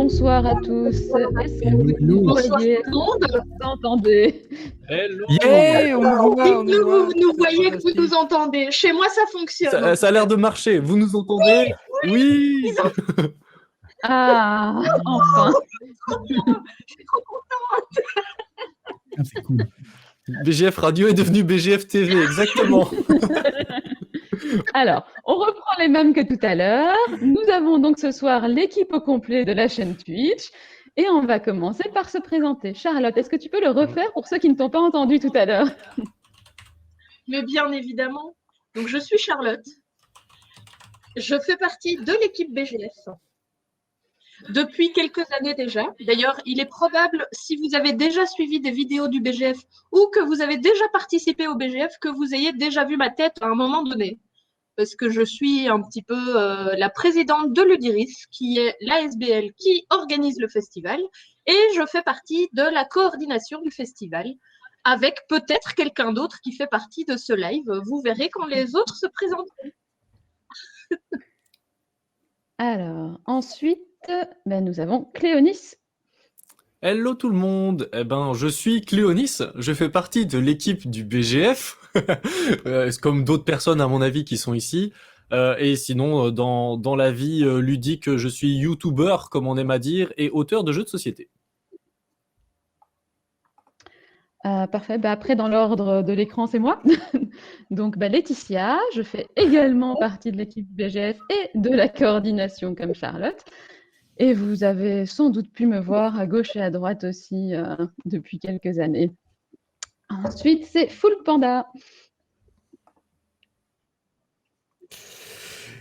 bonsoir à tous. Est-ce que Hello, vous hello. nous Bonsoir voyez, tout le monde. vous entendez? Hello! Yeah, on nous voit, on nous Dites-nous voit. que vous nous C'est voyez, que vous fantastique. nous entendez. Chez moi, ça fonctionne. Ça a l'air de marcher. Vous nous entendez? Oui! Ah, enfin. Je suis trop contente. Ah, c'est cool. BGF Radio est devenu BGF TV, exactement. Alors, on reprend les mêmes que tout à l'heure. Nous avons donc ce soir l'équipe au complet de la chaîne Twitch. Et on va commencer par se présenter. Charlotte, est-ce que tu peux le refaire pour ceux qui ne t'ont pas entendu tout à l'heure? Mais bien évidemment. Donc, je suis Charlotte. Je fais partie de l'équipe BGF depuis quelques années déjà. D'ailleurs, il est probable, si vous avez déjà suivi des vidéos du BGF ou que vous avez déjà participé au BGF, que vous ayez déjà vu ma tête à un moment donné. Parce que je suis un petit peu la présidente de l'UDIRIS, qui est l'ASBL qui organise le festival, et je fais partie de la coordination du festival, avec peut-être quelqu'un d'autre qui fait partie de ce live. Vous verrez quand les autres se présenteront. Alors, ensuite, nous avons Cléonis. Hello tout le monde. Eh ben, je suis Cléonis. Je fais partie de l'équipe du BGF, comme d'autres personnes à mon avis qui sont ici. Et sinon, dans la vie ludique, je suis YouTuber, comme on aime à dire, et auteur de jeux de société. Parfait. Après, dans l'ordre de l'écran, c'est moi. Donc, Laetitia, je fais également partie de l'équipe BGF et de la coordination comme Charlotte. Et vous avez sans doute pu me voir à gauche et à droite aussi depuis quelques années. Ensuite, c'est Full Panda.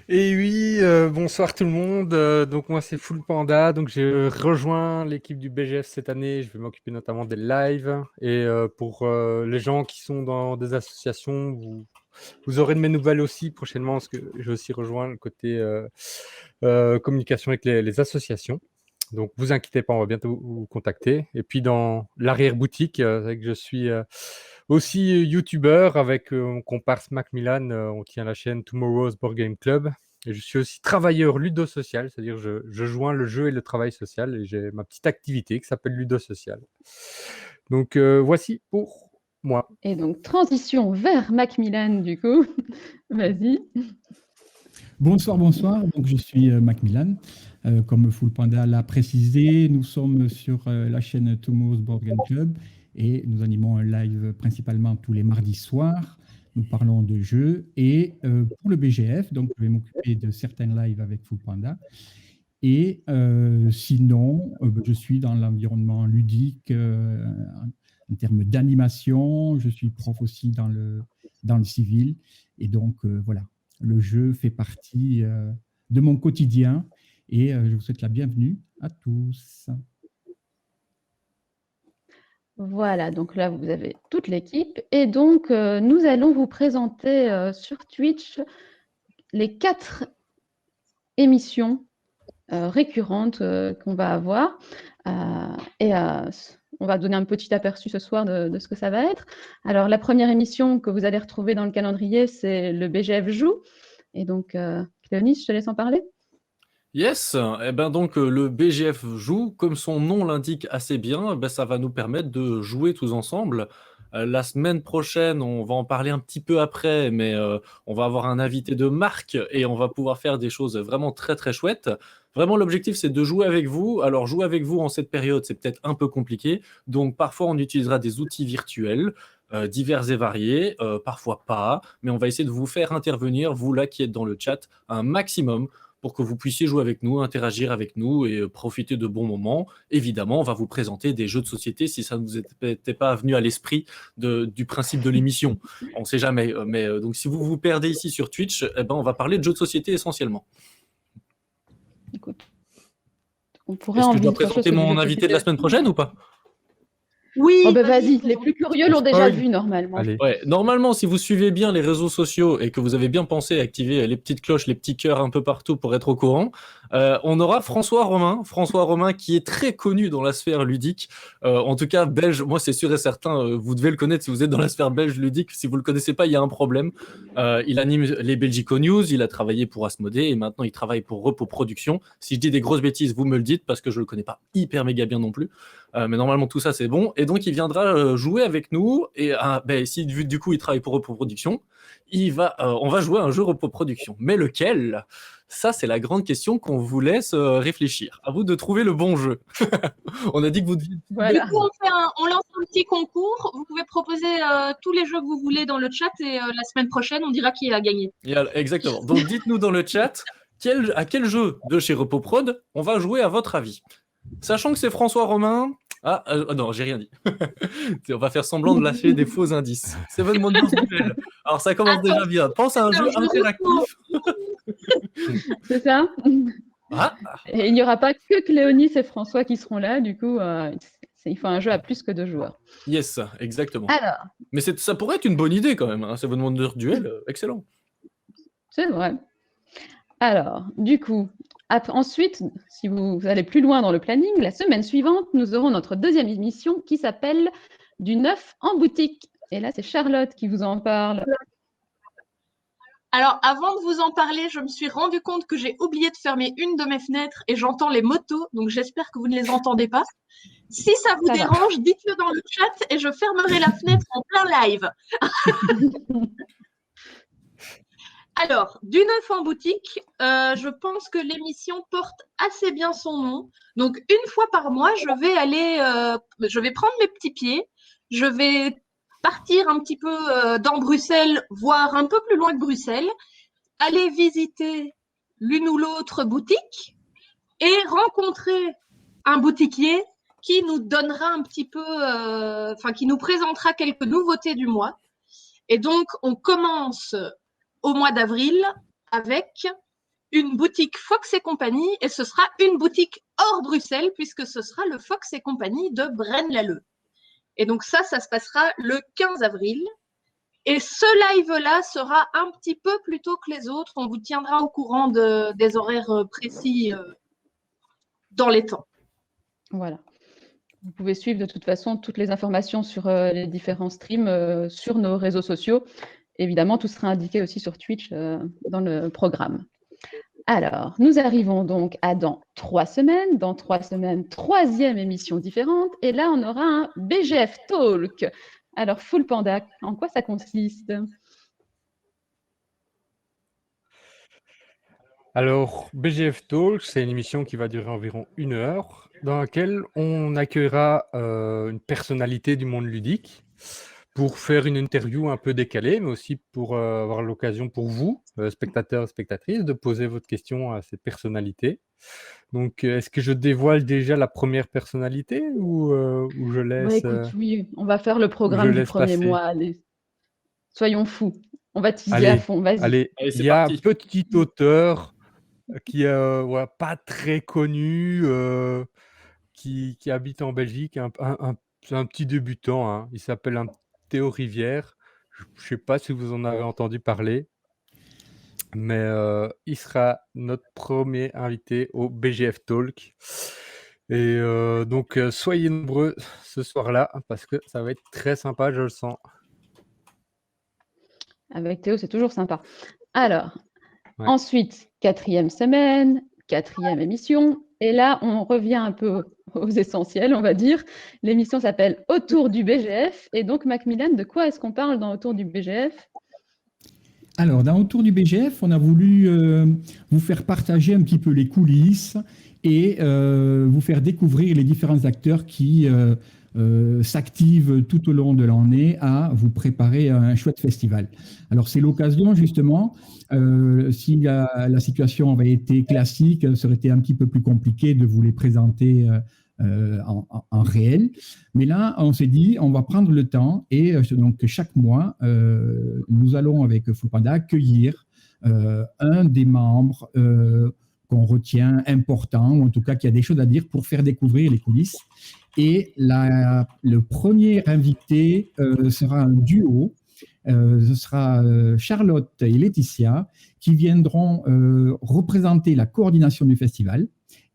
Et oui, bonsoir tout le monde. Donc moi c'est Full Panda. Donc j'ai rejoint l'équipe du BGF cette année. Je vais m'occuper notamment des lives. Et pour les gens qui sont dans des associations, vous aurez de mes nouvelles aussi prochainement parce que j'ai aussi rejoint le côté communication avec les associations. Donc vous inquiétez pas, on va bientôt vous contacter. Et puis dans l'arrière-boutique, c'est vrai que je suis aussi YouTuber avec mon comparse Macmillan. On tient la chaîne Tomorrow's Board Game Club. Et je suis aussi travailleur ludosocial, c'est-à-dire je joins le jeu et le travail social. Et j'ai ma petite activité qui s'appelle ludosocial. Donc voici pour moi. Et donc, transition vers Macmillan, du coup. Vas-y. Bonsoir, bonsoir. Donc, je suis Macmillan. Comme Full Panda l'a précisé, nous sommes sur la chaîne Tomorrow's Board Game Club et nous animons un live principalement tous les mardis soirs. Nous parlons de jeux et pour le BGF, donc je vais m'occuper de certains lives avec Full Panda. Et sinon, je suis dans l'environnement ludique en termes d'animation. Je suis prof aussi dans le civil. Et donc, voilà. Le jeu fait partie de mon quotidien et je vous souhaite la bienvenue à tous. Voilà, donc là, vous avez toute l'équipe. Et donc, nous allons vous présenter sur Twitch les 4 émissions récurrentes qu'on va avoir. On va donner un petit aperçu ce soir de ce que ça va être. Alors, la première émission que vous allez retrouver dans le calendrier, c'est le BGF Joue. Et donc, Cléonis, je te laisse en parler. Yes, eh ben donc le BGF joue, comme son nom l'indique assez bien, ben ça va nous permettre de jouer tous ensemble. La semaine prochaine, on va en parler un petit peu après, mais on va avoir un invité de marque et on va pouvoir faire des choses vraiment très très chouettes. Vraiment, l'objectif, c'est de jouer avec vous. Alors, jouer avec vous en cette période, c'est peut-être un peu compliqué. Donc, parfois, on utilisera des outils virtuels divers et variés, parfois pas, mais on va essayer de vous faire intervenir, vous là qui êtes dans le chat, un maximum pour que vous puissiez jouer avec nous, interagir avec nous et profiter de bons moments. Évidemment, on va vous présenter des jeux de société si ça ne vous était pas venu à l'esprit du principe de l'émission. On ne sait jamais. Mais donc, si vous vous perdez ici sur Twitch, eh ben, on va parler de jeux de société essentiellement. Écoute, on pourrait Est-ce que je envisager dois présenter mon invité de la semaine prochaine ou pas? Oui, Oh, bah vas-y, les plus curieux l'ont déjà Spoil. vu normalement. Allez. Ouais, normalement, si vous suivez bien les réseaux sociaux et que vous avez bien pensé à activer les petites cloches, les petits cœurs un peu partout pour être au courant, on aura François Romain qui est très connu dans la sphère ludique, en tout cas belge, moi c'est sûr et certain, vous devez le connaître si vous êtes dans la sphère belge ludique, si vous le connaissez pas, il y a un problème. Il anime les Belgico News, il a travaillé pour Asmodée et maintenant il travaille pour Repos Productions. Si je dis des grosses bêtises, vous me le dites parce que je le connais pas hyper méga bien non plus. Mais normalement tout ça c'est bon, et donc il viendra jouer avec nous, et si du coup il travaille pour Repos Productions, on va jouer à un jeu Repos Productions. Mais lequel? Ça c'est la grande question qu'on vous laisse réfléchir. À vous de trouver le bon jeu. On a dit que vous deviez... Voilà. Du coup, on lance un petit concours. Vous pouvez proposer tous les jeux que vous voulez dans le chat et la semaine prochaine, on dira qui a gagné. Exactement. Donc dites-nous dans le chat à quel jeu de chez Repos Prod on va jouer à votre avis. Sachant que c'est François Romain... non, j'ai rien dit. On va faire semblant de lâcher des faux indices. Seven Wonders Duel. Alors ça commence déjà bien. Pense à un jeu interactif. C'est ça. Ah, Et il n'y aura pas que Cléonis et François qui seront là, du coup, il faut un jeu à plus que 2 joueurs. yes, exactement. Alors, Mais ça pourrait être une bonne idée quand même. Hein. Seven Wonders Duel, excellent. c'est vrai. Alors, du coup, ensuite, si vous allez plus loin dans le planning, la semaine suivante, nous aurons notre deuxième émission qui s'appelle Du neuf en boutique. Et là, c'est Charlotte qui vous en parle. Alors, avant de vous en parler, je me suis rendu compte que j'ai oublié de fermer une de mes fenêtres et j'entends les motos, donc j'espère que vous ne les entendez pas. Si ça vous dérange, dites-le dans le chat et je fermerai la fenêtre en plein live. Alors, du neuf en boutique, je pense que l'émission porte assez bien son nom. Donc, une fois par mois, je vais prendre mes petits pieds, je vais partir un petit peu dans Bruxelles, voire un peu plus loin que Bruxelles, aller visiter l'une ou l'autre boutique et rencontrer un boutiquier qui nous donnera un petit peu, qui nous présentera quelques nouveautés du mois. Et donc, on commence au mois d'avril avec une boutique Fox et compagnie, et ce sera une boutique hors Bruxelles puisque ce sera le Fox et compagnie de Braine-l'Alleud. Et donc ça se passera le 15 avril. Et ce live-là sera un petit peu plus tôt que les autres. On vous tiendra au courant des horaires précis dans les temps. Voilà. Vous pouvez suivre de toute façon toutes les informations sur les différents streams sur nos réseaux sociaux. Évidemment, tout sera indiqué aussi sur Twitch dans le programme. Alors, nous arrivons donc à dans 3 semaines. Dans 3 semaines, 3e émission différente. Et là, on aura un BGF Talk. Alors, Full Panda, en quoi ça consiste? Alors, BGF Talk, c'est une émission qui va durer environ 1 heure, dans laquelle on accueillera une personnalité du monde ludique pour faire une interview un peu décalée, mais aussi pour avoir l'occasion pour vous, spectateurs et spectatrices, de poser votre question à cette personnalité. Donc, est-ce que je dévoile déjà la première personnalité ou je laisse... écoute, oui, on va faire le programme du premier mois. Allez. Soyons fous. On va teaser à fond, vas-y. Allez, il y a un petit auteur qui est pas très connu, qui habite en Belgique, c'est un petit débutant, hein. Il s'appelle Théo Rivière. Je ne sais pas si vous en avez entendu parler, mais il sera notre premier invité au BGF Talk. Et donc, soyez nombreux ce soir-là, parce que ça va être très sympa, je le sens. Avec Théo, c'est toujours sympa. Alors, ensuite, 4e semaine, 4e émission. Et là, on revient un peu aux essentiels, on va dire. L'émission s'appelle Autour du BGF. Et donc, Macmillan, de quoi est-ce qu'on parle dans Autour du BGF? Alors, dans Autour du BGF, on a voulu vous faire partager un petit peu les coulisses et vous faire découvrir les différents acteurs qui s'activent tout au long de l'année à vous préparer un chouette festival. Alors, c'est l'occasion, justement, si la situation avait été classique, ça aurait été un petit peu plus compliqué de vous les présenter en réel. Mais là, on s'est dit, on va prendre le temps et donc chaque mois, nous allons avec Full Panda accueillir un des membres qu'on retient important, ou en tout cas qui a des choses à dire pour faire découvrir les coulisses. Et le premier invité sera un duo. Ce sera Charlotte et Laetitia qui viendront représenter la coordination du festival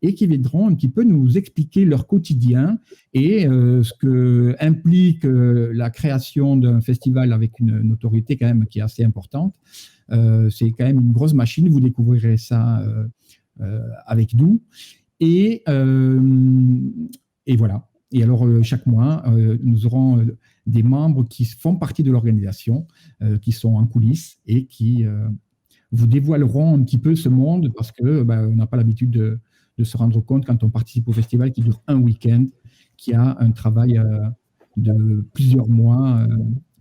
et qui viendront un petit peu nous expliquer leur quotidien et ce que implique la création d'un festival avec une autorité quand même qui est assez importante. C'est quand même une grosse machine, vous découvrirez ça avec nous. Et voilà. Et alors, chaque mois, nous aurons des membres qui font partie de l'organisation, qui sont en coulisses et qui vous dévoileront un petit peu ce monde parce qu'on n'a pas l'habitude de se rendre compte quand on participe au festival qui dure un week-end, qui a un travail de plusieurs mois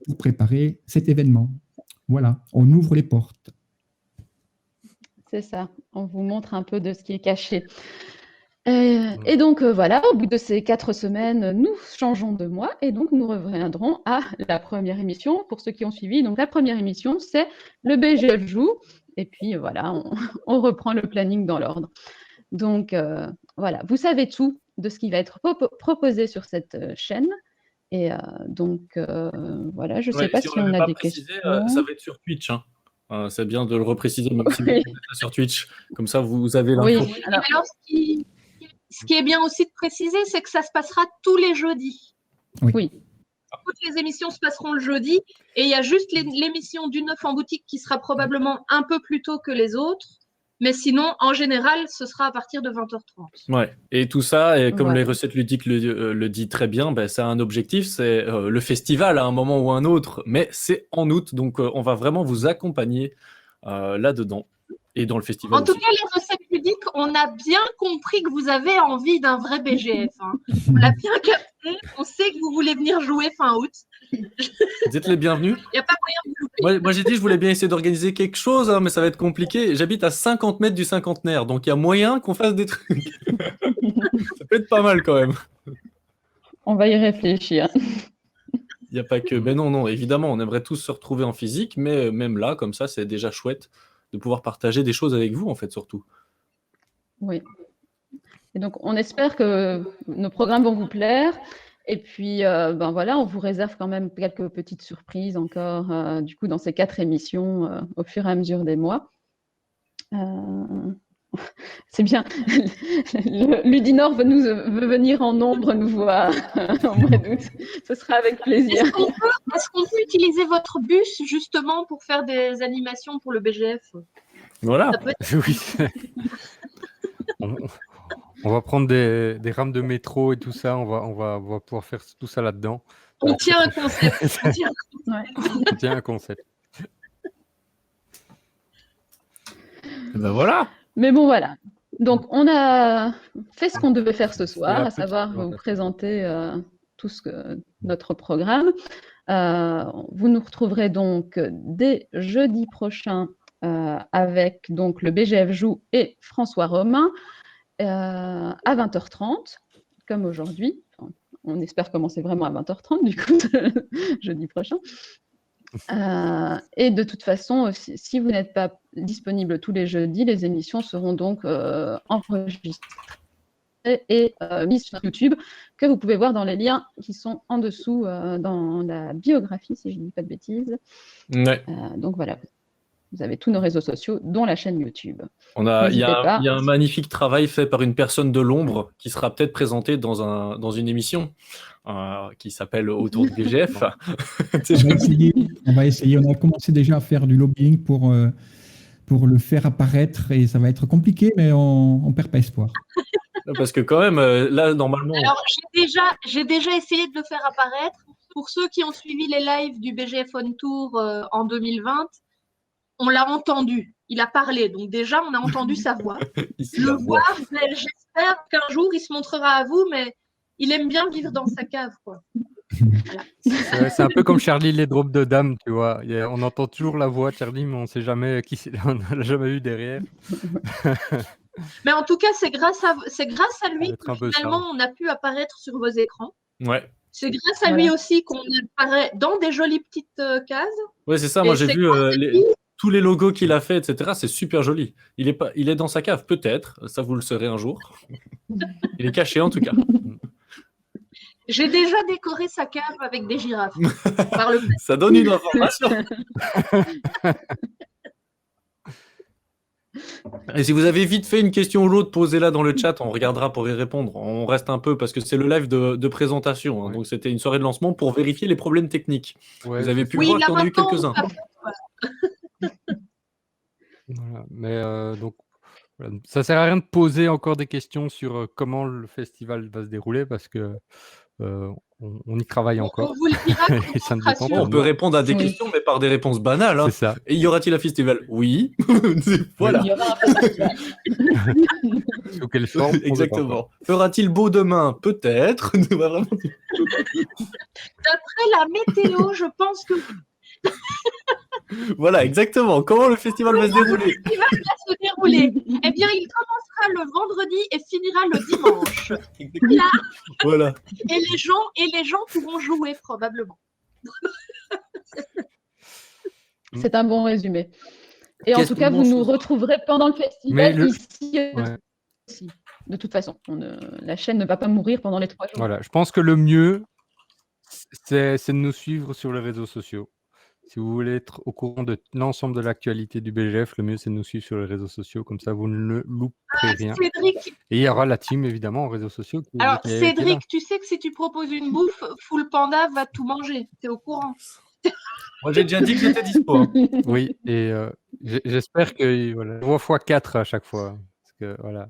pour préparer cet événement. Voilà, on ouvre les portes. C'est ça, on vous montre un peu de ce qui est caché. Et donc voilà, au bout de ces 4 semaines, nous changeons de mois et donc nous reviendrons à la première émission. Pour ceux qui ont suivi, donc la première émission, c'est le BGF joue. Et puis voilà, on reprend le planning dans l'ordre. Donc voilà, vous savez tout de ce qui va être proposé sur cette chaîne. Et donc voilà, je ne sais pas si on a des questions. Ça va être sur Twitch. Hein. C'est bien de le repréciser, même si vous êtes sur Twitch. Comme ça, vous avez l'info. Oui. Alors, ce qui est bien aussi de préciser, c'est que ça se passera tous les jeudis. Oui. Toutes les émissions se passeront le jeudi. Et il y a juste l'émission du 9 en boutique qui sera probablement un peu plus tôt que les autres. Mais sinon, en général, ce sera à partir de 20h30. Ouais. Et tout ça, et comme les recettes ludiques le dit très bien, ça a un objectif, c'est le festival à un moment ou un autre, mais c'est en août, donc on va vraiment vous accompagner là-dedans et dans le festival. En tout cas, les recettes ludiques, on a bien compris que vous avez envie d'un vrai BGF. Hein. On l'a bien capté, on sait que vous voulez venir jouer fin août. Vous êtes les bienvenus. Il n'y a pas moyen de vous louper. Moi, j'ai dit, je voulais bien essayer d'organiser quelque chose, mais ça va être compliqué. J'habite à 50 mètres du cinquantenaire, donc il y a moyen qu'on fasse des trucs. Ça peut être pas mal quand même. On va y réfléchir. Il n'y a pas que... Ben non, évidemment, on aimerait tous se retrouver en physique, mais même là, comme ça, c'est déjà chouette de pouvoir partager des choses avec vous, en fait, surtout. Oui. Et donc, on espère que nos programmes vont vous plaire. Et puis, voilà, on vous réserve quand même quelques petites surprises encore, du coup, dans ces 4 émissions au fur et à mesure des mois. C'est bien. Ludinor veut venir en nombre nous voir en mois d'août. Ce sera avec plaisir. Est-ce qu'on peut utiliser votre bus justement pour faire des animations pour le BGF? Voilà. Oui. On va prendre des rames de métro et tout ça. On va pouvoir faire tout ça là-dedans. On tient un concept. On tient un concept. Ben voilà. Mais bon, voilà. Donc, on a fait ce qu'on devait faire ce soir, à savoir vous présenter tout notre programme. Vous nous retrouverez donc dès jeudi prochain avec donc le BGF Joue et François Romain à 20h30, comme aujourd'hui. Enfin, on espère commencer vraiment à 20h30, du coup, jeudi prochain. Et de toute façon, si vous n'êtes pas disponible tous les jeudis, les émissions seront donc enregistrées et mises sur YouTube, que vous pouvez voir dans les liens qui sont en dessous dans la biographie, si je ne dis pas de bêtises. Ouais. Donc voilà, vous avez tous nos réseaux sociaux, dont la chaîne YouTube. Il y a un magnifique travail fait par une personne de l'ombre qui sera peut-être présentée dans une émission qui s'appelle Autour du BGF. On va essayer. On a commencé déjà à faire du lobbying pour le faire apparaître et ça va être compliqué, mais on ne perd pas espoir. Parce que quand même, là, normalement... Alors, j'ai déjà essayé de le faire apparaître. Pour ceux qui ont suivi les lives du BGF On Tour en 2020, on l'a entendu. Il a parlé. Donc déjà, on a entendu sa voix. J'espère qu'un jour, il se montrera à vous, mais il aime bien vivre dans sa cave, quoi. Voilà. C'est un peu comme Charlie les drops de dames, tu vois. On entend toujours la voix de Charlie, mais on ne sait jamais on n'a jamais vu derrière. Mais en tout cas, c'est grâce à lui que finalement on a pu apparaître sur vos écrans. Ouais. C'est grâce à lui aussi qu'on apparaît dans des jolies petites cases. Ouais, c'est ça. Moi, j'ai vu tous les logos qu'il a fait, etc. C'est super joli. Il est dans sa cave, peut-être. Ça, vous le saurez un jour. Il est caché, en tout cas. J'ai déjà décoré sa cave avec des girafes. Par le passé. Ça donne une information. Et si vous avez vite fait une question ou l'autre, posez-la dans le chat, on regardera pour y répondre. On reste un peu parce que c'est le live de présentation. Hein, Ouais. donc c'était une soirée de lancement pour vérifier les problèmes techniques. Ouais, Vous avez c'est pu ça. Oui, voir là qu'il y en a eu maintenant, quelques-uns. Voilà. Mais donc, voilà. Ça sert à rien de poser encore des questions sur comment le festival va se dérouler parce que on y travaille on encore. vous le dira quand Et ça on ne sera dépend sûr. pas On de peut nous. répondre à des Oui. questions, mais par des réponses banales. Hein. C'est ça. Et y aura-t-il un festival? Oui. Voilà. Il y aura un festival. Sous quelle forme on sait pas encore. Exactement. Fera-t-il beau demain? Peut-être. On va vraiment- D'après la météo, je pense que Voilà, exactement. Comment le festival va se dérouler? se dérouler. Eh bien, il commencera le vendredi et finira le dimanche. Voilà. Et les gens pourront jouer probablement. C'est un bon résumé. Et en Qu'est-ce tout cas, qu'on vous mange nous ce soir? retrouverez pendant le Mais festival le- ici Ouais. aussi. De toute façon, la chaîne ne va pas mourir pendant les 3 jours. Voilà, je pense que le mieux, c'est de nous suivre sur les réseaux sociaux. Si vous voulez être au courant de l'ensemble de l'actualité du BGF, le mieux, c'est de nous suivre sur les réseaux sociaux. Comme ça, vous ne louperez rien. Cédric, Et il y aura la team, évidemment, en réseaux sociaux qui alors qui est là. Cédric, tu sais que si tu proposes une bouffe, Full Panda va tout manger. T'es au courant? Moi, j'ai déjà dit que j'étais dispo. Hein. Oui, et j'espère que voilà, je vois x4 à chaque fois. Parce que, voilà.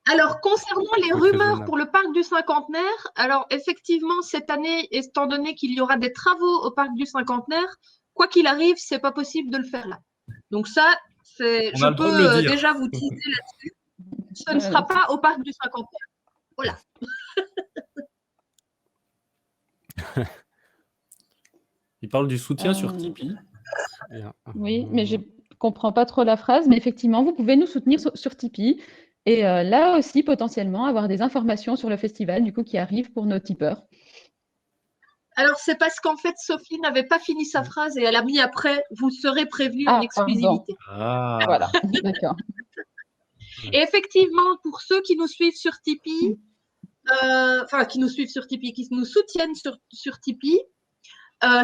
Alors, concernant les Faut être rumeurs raisonnable. pour le parc du cinquantenaire, alors effectivement, cette année, étant donné qu'il y aura des travaux au parc du cinquantenaire, quoi qu'il arrive, c'est pas possible de le faire là. Donc ça, On a je le droit de le peux dire. déjà vous teaser là-dessus. Ce ne sera pas au parc du cinquantenaire. Voilà. Il parle du soutien sur Tipeee. Et, Oui, mais je ne comprends pas trop la phrase. Mais effectivement, vous pouvez nous soutenir sur Tipeee. Et là aussi, potentiellement, avoir des informations sur le festival du coup, qui arrive pour nos tipeurs. Alors, c'est parce qu'en fait, Sophie n'avait pas fini sa phrase et elle a mis après, vous serez prévenu Ah, en exclusivité. Ah. Voilà, d'accord. Et effectivement, pour ceux qui nous suivent sur Tipeee, qui nous soutiennent sur Tipeee,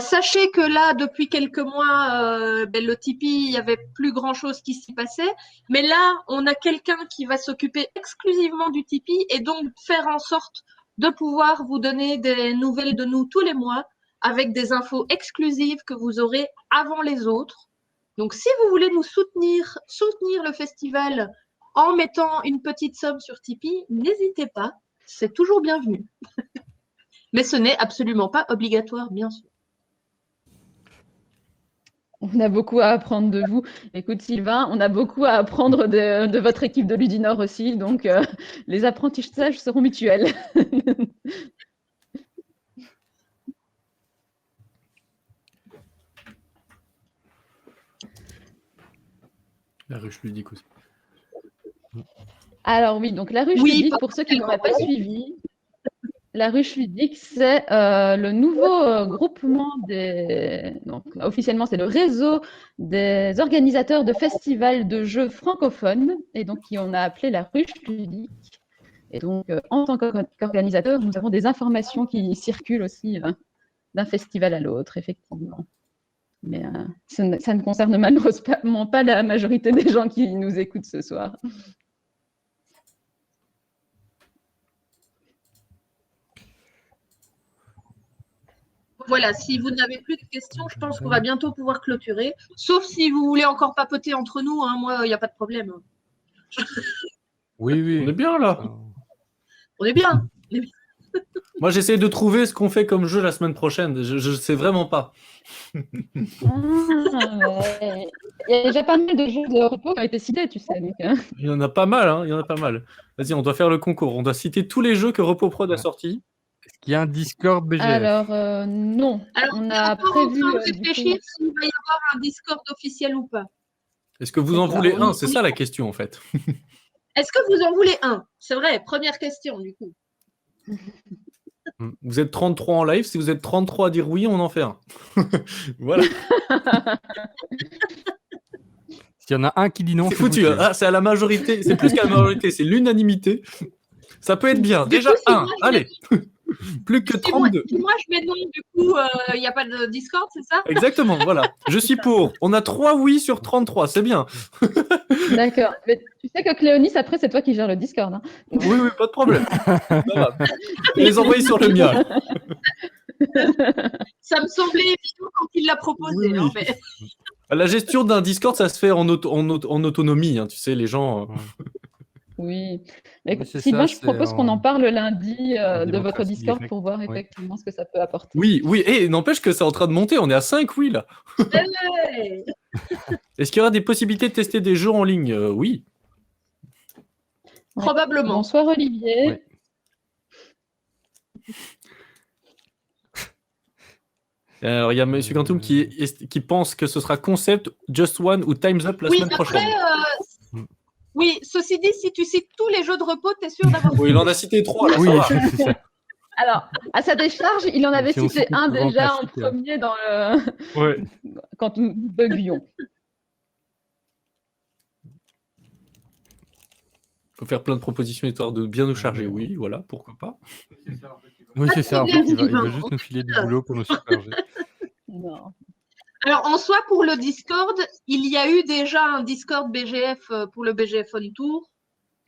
sachez que là, depuis quelques mois, le Tipeee, il n'y avait plus grand-chose qui s'y passait. Mais là, on a quelqu'un qui va s'occuper exclusivement du Tipeee et donc faire en sorte de pouvoir vous donner des nouvelles de nous tous les mois avec des infos exclusives que vous aurez avant les autres. Donc, si vous voulez nous soutenir le festival en mettant une petite somme sur Tipeee, n'hésitez pas, c'est toujours bienvenu. Mais ce n'est absolument pas obligatoire, bien sûr. On a beaucoup à apprendre de vous. Écoute, Sylvain, on a beaucoup à apprendre de votre équipe de Ludinor aussi. Donc, les apprentissages seront mutuels. La ruche ludique aussi. Alors oui, donc la ruche Oui, ludique, pour ceux qui n'auraient pas suivi, la ruche ludique, c'est le nouveau groupement donc officiellement, c'est le réseau des organisateurs de festivals de jeux francophones, et donc qui on a appelé la ruche ludique. Et donc, en tant qu'organisateur, nous avons des informations qui circulent aussi d'un festival à l'autre, effectivement. Mais ça ne concerne malheureusement pas la majorité des gens qui nous écoutent ce soir. Voilà, si vous n'avez plus de questions, je pense qu'on va bientôt pouvoir clôturer. Sauf si vous voulez encore papoter entre nous, hein, moi, il n'y a pas de problème. Oui, oui. On est bien là. On est bien. Moi, j'essaie de trouver ce qu'on fait comme jeu la semaine prochaine. Je sais vraiment pas. Ouais. Il y a déjà pas mal de jeux de repos qui ont été cités, tu sais. Donc, Il y en a pas mal, hein. Il y en a pas mal. Vas-y, on doit faire le concours. On doit citer tous les jeux que RepoProd a sortis. Est-ce qu'il y a un Discord BGF? Alors, non. Alors, On on a est encore prévu. en train de du réfléchir coup- s'il va y avoir un Discord officiel ou pas. Est-ce que vous en C'est ça. voulez un? C'est ça la question en fait. Est-ce que vous en voulez un? C'est vrai, première question du coup. Vous êtes 33 en live. Si vous êtes 33 à dire oui, on en fait un. Voilà. S'il y en a un qui dit non, C'est foutu. Hein. Ah, c'est à la majorité. C'est plus qu'à la majorité. C'est l'unanimité. Ça peut être bien. Du Déjà coup, si un. moi, je Allez. Plus que Si moi, 32. si moi, je mets non, du coup, il n'y a pas de Discord, c'est ça? Exactement, voilà. Je suis pour. On a 3 oui sur 33, c'est bien. D'accord. Mais tu sais que Cléonis, après, c'est toi qui gères le Discord. Hein. Oui, pas de problème. Ça va. Je les envoyer sur le mien. Ça me semblait évident quand il l'a proposé. Oui. Hein, mais... La gestion d'un Discord, ça se fait en autonomie, hein, tu sais, les gens... Oui. Mais Oui, c'est Sylvain, ça, je c'est propose qu'on en parle lundi de votre démocratie Discord directe. pour voir Oui. effectivement ce que ça peut apporter. Oui, et n'empêche que c'est en train de monter, on est à 5 oui, là. Ouais. Est-ce qu'il y aura des possibilités de tester des jeux en ligne? Oui. Ouais. Probablement. Bonsoir Olivier. Oui. Alors, il y a M. Quantum qui pense que ce sera Concept, Just One ou Time's Up la Oui, semaine prochaine. après, oui, ceci dit, si tu cites tous les jeux de repos, tu es sûr d'avoir... Oui, il en a cité 3, là, Oui, ça va. c'est ça. Alors, à sa décharge, il en avait Si on cité cite un souvent déjà en classique, hein. premier dans le... Ouais. quand nous buggions. Faut faire plein de propositions histoire de bien nous charger, oui, voilà, pourquoi pas. Oui, c'est ça. En fait, problème, il Sylvain. veut juste nous filer du boulot pour nous superger. Non. Alors, en soi, pour le Discord, il y a eu déjà un Discord BGF pour le BGF On Tour,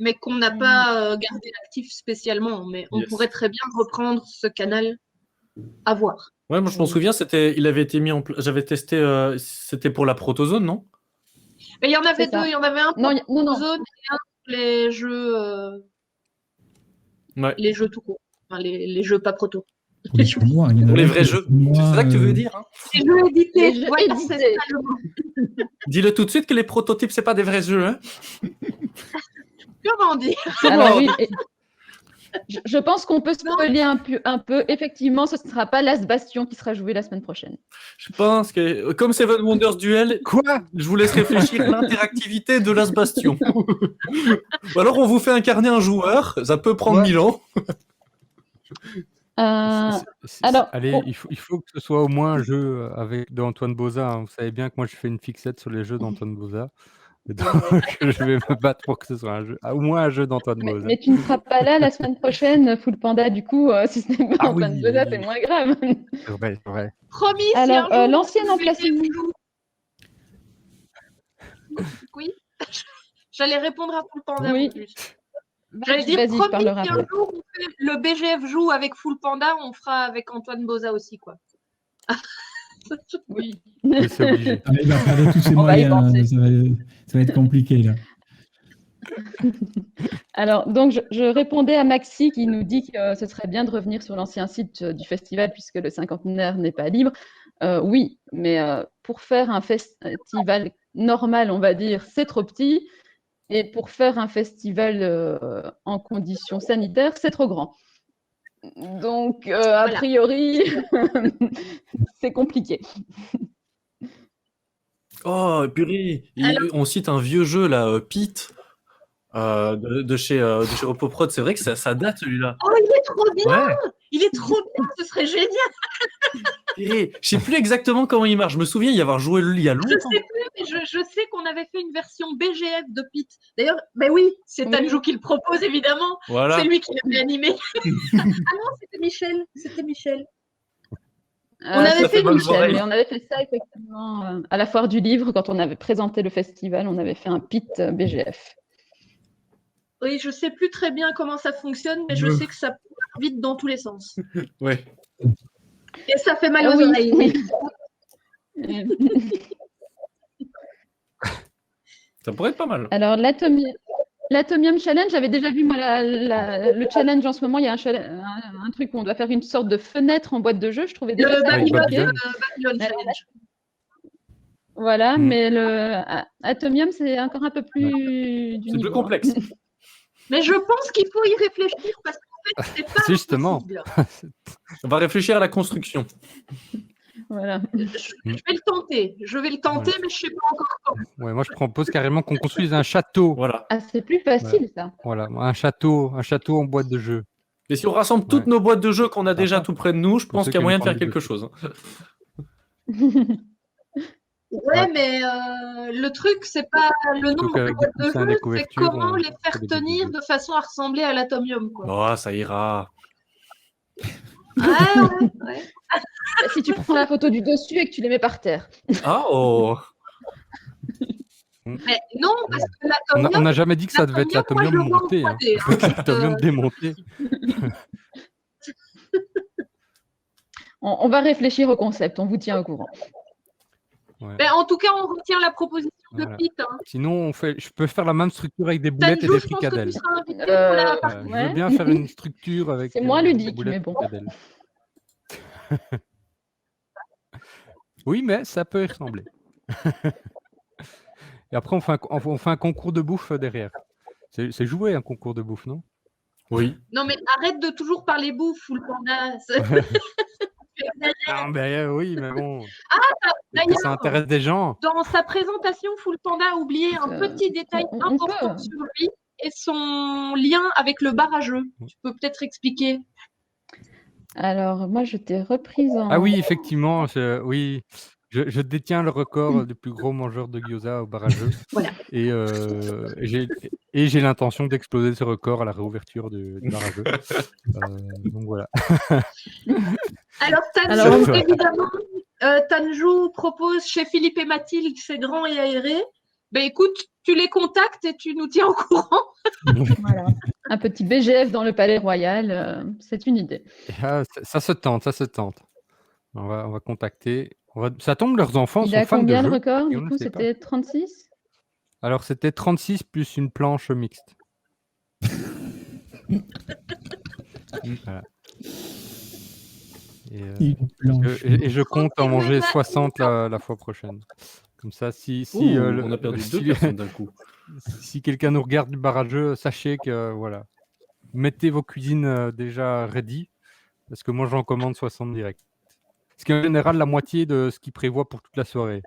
mais qu'on n'a pas gardé actif spécialement. Mais on Yes. pourrait très bien reprendre ce canal à voir. Ouais, moi je m'en souviens, il avait été mis en place. J'avais testé, c'était pour la protozone, non? Mais il y en avait C'est ça. deux. Il y en avait un pour Non, non, non. Zone et un pour les jeux, Ouais. les jeux tout court. Enfin, les jeux pas proto. Pour les tournois, il y en a Pour les un vrais pour jeux. tournois, C'est ça que tu veux dire, hein? Les jeux édités. Les jeux Voilà, édités. c'est ça le mot. Dis-le tout de suite que les prototypes, c'est pas des vrais jeux, hein? Comment dire? Alors oui, je pense qu'on peut spoiler un peu. Effectivement, ce ne sera pas Last Bastion qui sera joué la semaine prochaine. Je pense que, comme Seven Wonders Duel, Quoi? je vous laisse réfléchir l'interactivité de Last Bastion. Ou alors on vous fait incarner un joueur, ça peut prendre Ouais. 1000 ans. Alors, allez, oh. il faut que ce soit au moins un jeu d'Antoine Boza. Hein. Vous savez bien que moi, je fais une fixette sur les jeux d'Antoine Boza. Et donc, je vais me battre pour que ce soit un jeu, au moins un jeu d'Antoine Boza. Mais tu ne seras pas là la semaine prochaine, Full Panda, du coup, si ce n'est pas Antoine oui, Boza, oui. c'est moins grave. C'est vrai, c'est vrai. Promis, Alors, si un jour l'ancien le emplacement. BGF joue. Oui. J'allais répondre à Full Panda Oui. en plus. J'allais dire, Vas-y, je promis, parlerai si un après. jour on fait le BGF joue avec Full Panda, on fera avec Antoine Boza aussi, quoi. Oui. Oui, c'est obligé. Ah, il va faire de tous ses On va y moyens, penser. ça va être compliqué là. Alors, donc, je répondais à Maxi qui nous dit que ce serait bien de revenir sur l'ancien site du festival puisque le cinquantenaire n'est pas libre. Oui, mais pour faire un festival normal, on va dire, c'est trop petit. Et pour faire un festival en conditions sanitaires, c'est trop grand. Donc, a priori, c'est compliqué. Oh, purée, on cite un vieux jeu, là, Pete, de chez Repoprod. C'est vrai que ça date, celui-là. Oh, il est trop bien! Ouais. Il est trop bien, ce serait génial! Purée, je sais plus exactement comment il marche. Je me souviens y avoir joué il y a Je longtemps. sais plus, mais je sais qu'on avait fait une version BGF de Pete. D'ailleurs, ben oui, c'est Oui. Tanjou qui le propose, évidemment. Voilà. C'est lui qui l'avait animé. Ah non, c'était Michel. C'était Michel. On avait fait mal aux Michel, oreilles. mais on avait fait ça effectivement à la foire du livre quand on avait présenté le festival, on avait fait un pit BGF. Oui, je sais plus très bien comment ça fonctionne, mais je sais que ça part vite dans tous les sens. Ouais. Et ça fait mal Ah aux oui, oreilles. oui. Ça pourrait être pas mal. Alors, l'Atomium Challenge, j'avais déjà vu moi, le challenge en ce moment. Il y a un truc où on doit faire une sorte de fenêtre en boîte de jeu. Je trouvais déjà Le ça Avec compliqué. Babylon Challenge. Voilà, Mm. mais le Atomium, c'est encore un peu plus du C'est niveau, plus hein. complexe. Mais je pense qu'il faut y réfléchir parce qu'en fait, c'est pas Justement. impossible. On va réfléchir à la construction. Voilà. Je vais le tenter. Je vais le tenter, mais je sais pas encore comment. Ouais, moi, je propose carrément qu'on construise un château. Voilà. Ah, c'est plus facile, ça. Voilà, un château en boîte de jeu. Et si on rassemble toutes Ouais. nos boîtes de jeux qu'on a déjà Sympa. tout près de nous, je Pour pense ceux qu'il y a qui moyen de aiment faire quelque prendre chose. Ouais, mais le truc, c'est pas le nombre qu'avec de boîtes des de coussins, des jeux, c'est couvertures, comment on les fait faire des tenir jeux. de façon à ressembler à l'Atomium, quoi. Oh, ça ira. Ouais. Si tu prends la photo du dessus et que tu les mets par terre. Ah, oh. Mais non, parce que On l'atomium, n'a jamais dit que ça devait être l'atomium, l'atomium moi, je le monté. vois en Hein. 3D, hein. L'atomium démonté. On va réfléchir au concept, on vous tient au courant. Ouais. Mais en tout cas, on retient la proposition Voilà. de Pete. Hein. Sinon, je peux faire la même structure avec des boulettes et Tanjou, des je pense que tu fricadelles. seras invité pour la partie. Je veux Ouais. bien faire une structure avec C'est moins des ludique, boulettes mais et bon. fricadelles. Oui, mais ça peut y ressembler. Et après, on fait un concours de bouffe derrière. C'est joué un concours de bouffe, non? Oui. Non, mais arrête de toujours parler bouffe, Full Panda. Ah, ben oui, mais bon. D'ailleurs, Ça intéresse des gens. dans sa présentation, Full Panda a oublié un petit détail on important peut. sur lui et son lien avec le bar à jeu. Tu peux peut-être expliquer. Alors, moi, je t'ai reprise en... Ah oui, effectivement, oui. Je détiens le record du plus gros mangeur de gyoza au bar à jeu. Voilà. Et j'ai l'intention d'exploser ce record à la réouverture du bar à jeu. Donc voilà. Alors, Alors, Tanjou, évidemment, Tanjou propose chez Philippe et Mathilde, c'est grand et aéré. Ben écoute, tu les contactes et tu nous tiens au courant. Voilà. Un petit BGF dans le Palais Royal, c'est une idée. Et, ça se tente, ça se tente. On va contacter. Ça tombe, leurs enfants Il sont a fans de combien le jeux. record? et on Du ne coup, le sait pas. c'était 36? Alors, c'était 36 plus une planche mixte. Voilà. Et je compte en manger 60 la fois prochaine. Comme ça, On a perdu 2 personnes d'un coup. Si quelqu'un nous regarde du bar à jeu, sachez que voilà, mettez vos cuisines déjà ready, parce que moi j'en commande 60 direct. Ce qui est en général la moitié de ce qu'ils prévoient pour toute la soirée.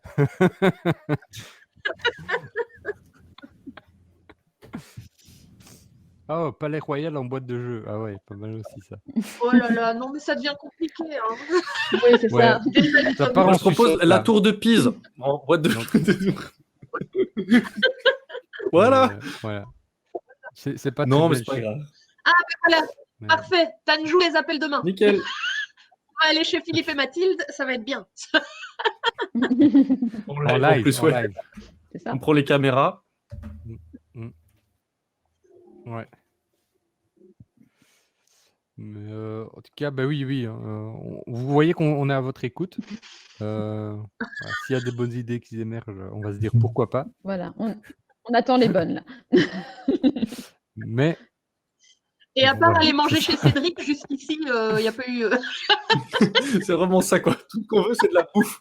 Oh, Palais Royal en boîte de jeu. Ah ouais, pas mal aussi ça. Oh là là, non mais ça devient compliqué. Hein. Oui, c'est Ouais. ça. Ça part Moi, en je propose sucette, la là. tour de Pise en boîte de Voilà. Voilà. C'est pas Non, très mais c'est pas belge. grave. Voilà, Ouais. parfait. Tanjou les appelle demain. Nickel. On va aller chez Philippe et Mathilde, ça va être bien. En En live, live, en plus, en ouais. live. C'est ça. On prend les caméras. Ouais. Mais, en tout cas, bah oui. Vous voyez qu'on est à votre écoute. Voilà, s'il y a des bonnes idées qui émergent, on va se dire pourquoi pas. Voilà, on attend les bonnes, là. Mais Et à part voilà, aller manger c'est chez Cédric, jusqu'ici, il n'y a pas eu. C'est vraiment ça, quoi. Tout ce qu'on veut, c'est de la bouffe.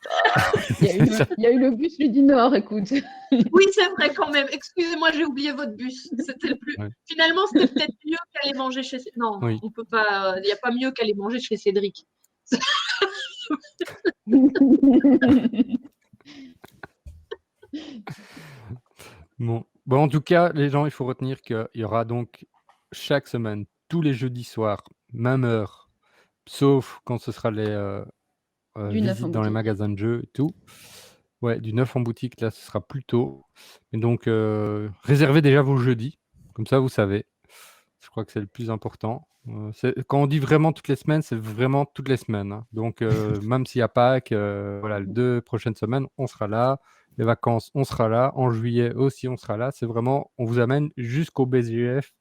Il y a eu le bus Ludinor, écoute. Oui, c'est vrai quand même. Excusez-moi, j'ai oublié votre bus. C'était le plus. Ouais. Finalement, c'était peut-être mieux qu'aller manger chez. Non, Oui. on peut pas. Il n'y a pas mieux qu'aller manger chez Cédric. Bon, en tout cas, les gens, il faut retenir qu'il y aura donc chaque semaine, tous les jeudis soirs, même heure, sauf quand ce sera les Du neuf visites en dans les boutique. magasins de jeux et tout. Ouais, du neuf en boutique, là, ce sera plus tôt. Et donc, réservez déjà vos jeudis, comme ça, vous savez. Je crois que c'est le plus important. Quand on dit vraiment toutes les semaines, c'est vraiment toutes les semaines. Hein. Donc, même s'il y a Pâques, voilà, les 2 prochaines semaines, on sera là. Les vacances, on sera là. En juillet aussi, on sera là. C'est vraiment, on vous amène jusqu'au BGF,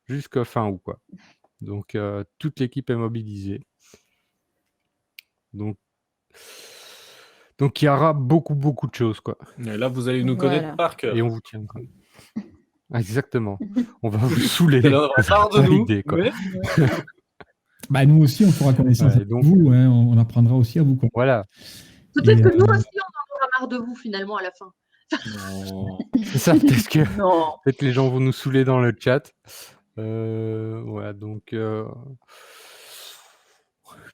jusqu'à fin août, quoi. Donc, toute l'équipe est mobilisée. Donc, il y aura beaucoup de choses, quoi. Et là, vous allez nous connaître par cœur. Et on vous tient, quoi. Ah, exactement. On va vous saouler. Alors, on parle de Bonne nous, idée, quoi. mais- Bah, nous aussi, on fera connaissance Ouais, avec donc- vous. Hein, on apprendra aussi à vous connaître. Voilà. Peut-être Et, que nous aussi, on en aura marre de vous finalement à la fin. Non. C'est ça, peut-être que Non. peut-être les gens vont nous saouler dans le chat. Voilà, donc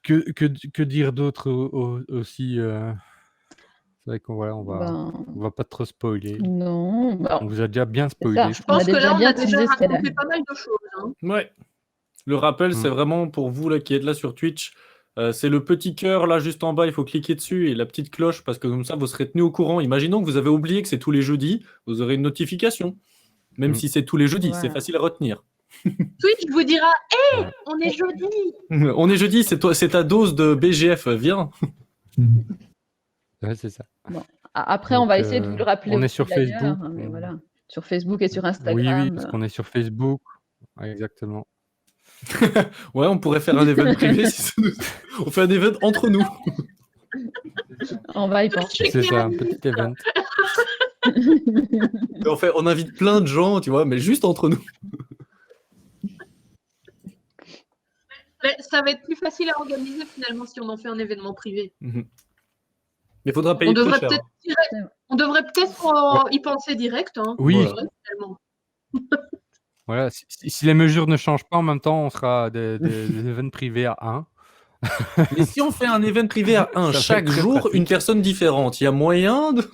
que dire d'autre aussi c'est vrai qu'on voilà, on va pas trop spoiler. Non. On vous a déjà bien C'est ça. spoilé. Je pense a que déjà là, on bien a déjà teasé ce qu'elle a. raconté pas mal de choses. Hein. Ouais. Le rappel, c'est vraiment pour vous là qui êtes là sur Twitch. C'est le petit cœur là juste en bas, il faut cliquer dessus et la petite cloche parce que comme ça vous serez tenu au courant. Imaginons que vous avez oublié que c'est tous les jeudis, vous aurez une notification. Même si c'est tous les jeudis, c'est Voilà. facile à retenir. Twitch vous dira Hé, on est jeudi. On est jeudi, c'est ta dose de BGF, viens. Ouais, c'est ça. Après, Donc, on va essayer de vous le rappeler on est aussi sur d'ailleurs, Facebook, hein, mais on- voilà. Sur Facebook et sur Oui, Instagram. oui, parce qu'on est sur Facebook. Ouais, exactement. Ouais, on pourrait faire un event privé. On fait un event entre nous. On va y penser. C'est ça, un petit event. Et on invite plein de gens, tu vois, mais juste entre nous. Mais ça va être plus facile à organiser finalement si on en fait un événement privé. Mais il faudra payer On plus devrait cher. peut-être y penser direct. Hein. Oui. C'est vrai, finalement. Voilà, si les mesures ne changent pas en même temps, on sera des events privés à 1. Mais si on fait un event privé à 1 Ça va être chaque très jour, pratique. une personne différente, il y a moyen de...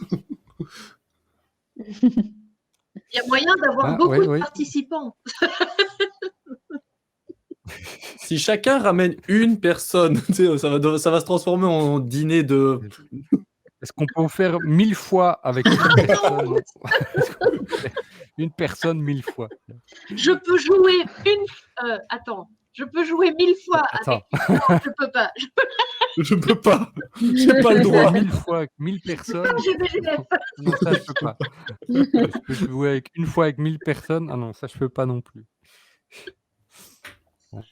Il y a moyen d'avoir beaucoup oui, de oui. participants. Si chacun ramène une personne, tu sais, ça va se transformer en dîner de... Est-ce qu'on peut faire 1000 fois avec une personne? Une personne 1000 fois. Je peux jouer Attends. Je peux jouer 1000 fois Attends. avec... Non, je peux pas. Je peux pas. J'ai pas le droit. 1000 fois avec 1000 personnes. J'ai BGF. Non, ça, je peux pas. Je peux jouer avec une fois avec 1000 personnes. Ah non, ça, je peux pas non plus.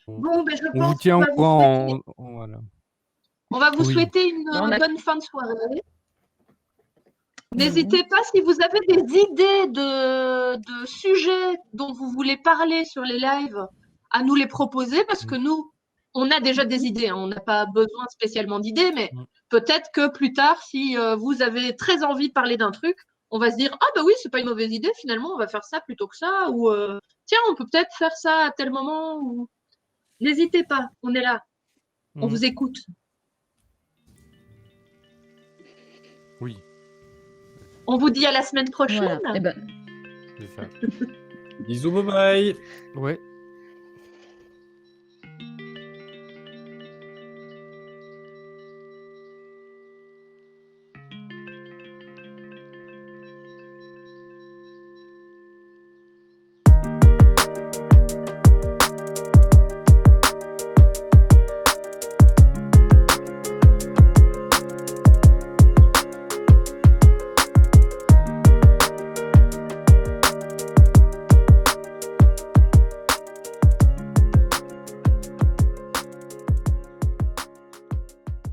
Bon, ben, je On pense vous tient qu'on au va vous courant. souhaiter- Voilà. On va vous Oui. souhaiter une On a- bonne fin de soirée. N'hésitez pas si vous avez des idées de sujets dont vous voulez parler sur les lives à nous les proposer parce que nous, on a déjà des idées. Hein. On n'a pas besoin spécialement d'idées, mais peut-être que plus tard, si vous avez très envie de parler d'un truc, on va se dire ah bah oui, c'est pas une mauvaise idée. Finalement, on va faire ça plutôt que ça. Ou tiens, on peut peut-être faire ça à tel moment. Ou n'hésitez pas, on est là, on vous écoute. Oui, On vous dit à la semaine prochaine. Voilà. Eh ben, c'est ça. Bisous, bye bye. Ouais.